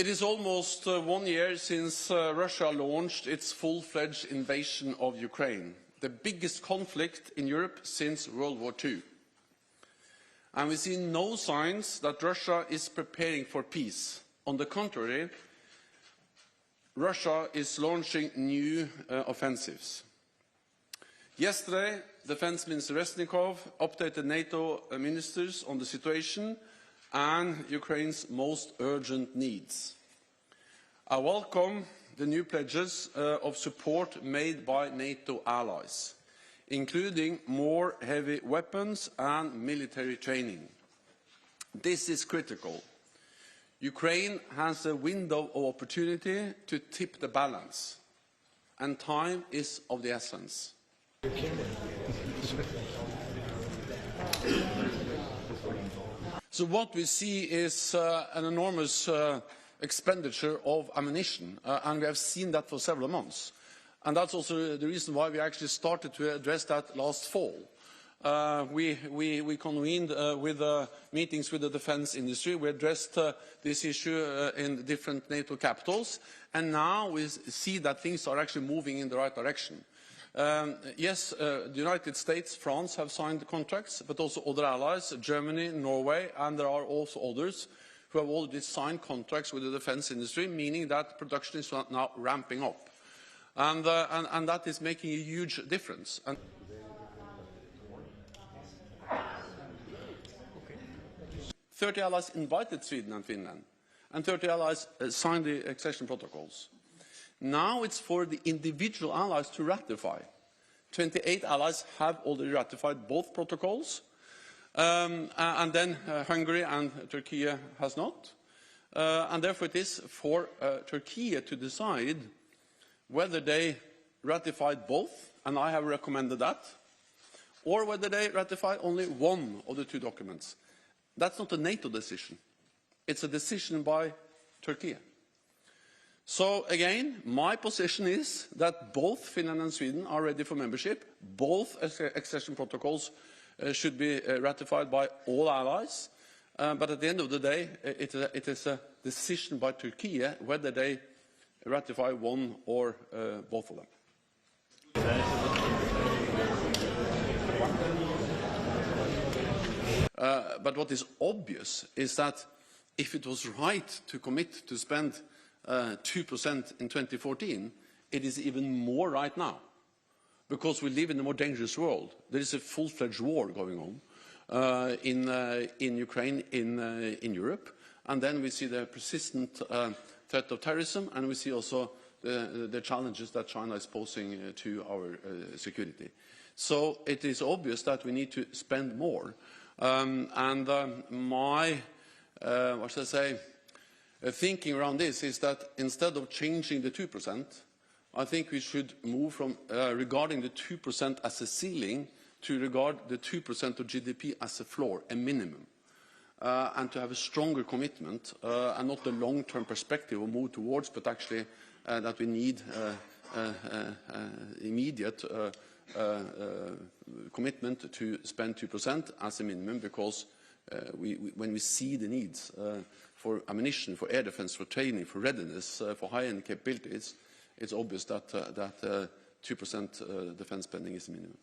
It is almost 1 year since Russia launched its full-fledged invasion of Ukraine, the biggest conflict in Europe since World War II. And we see no signs that Russia is preparing for peace. On the contrary, Russia is launching new offensives. Yesterday, Defense Minister Reznikov updated NATO ministers on the situation and Ukraine's most urgent needs. I welcome the new pledges of support made by NATO allies, including more heavy weapons and military training. This is critical. Ukraine has a window of opportunity to tip the balance, and time is of the essence. So what we see is an enormous expenditure of ammunition, and we have seen that for several months. And that's also the reason why we actually started to address that last fall. We convened with meetings with the defense industry. We addressed this issue in different NATO capitals, and now we see that things are actually moving in the right direction. Yes, the United States, France have signed contracts, but also other allies, Germany, Norway, and there are also others who have already signed contracts with the defense industry, meaning that production is now ramping up. And that is making a huge difference. 30 allies invited Sweden and Finland, and 30 allies signed the accession protocols. Now it's for the individual allies to ratify. 28 allies have already ratified both protocols, and then Hungary and Turkey has not. And therefore it is for Turkey to decide whether they ratified both, and I have recommended that, or whether they ratify only one of the two documents. That's not a NATO decision. It's a decision by Turkey. So again, my position is that both Finland and Sweden are ready for membership. Both accession protocols should be ratified by all allies. But at the end of the day, it is a decision by Turkey whether they ratify one or both of them. But what is obvious is that if it was right to commit to spend 2% in 2014, it is even more right now, because we live in a more dangerous world. There is a full-fledged war going on in Ukraine, in Europe, and then we see the persistent threat of terrorism, and we see also the challenges that China is posing to our security. So it is obvious that we need to spend more. My, what should I say, thinking around this is that instead of changing the 2%, I think we should move from regarding the 2% as a ceiling to regard the 2% of GDP as a floor, a minimum, and to have a stronger commitment and not the long-term perspective we move towards, but actually that we need immediate commitment to spend 2% as a minimum, because when we see the needs for ammunition, for air defense, for training, for readiness, for high-end capabilities, it's obvious that 2% defense spending is the minimum.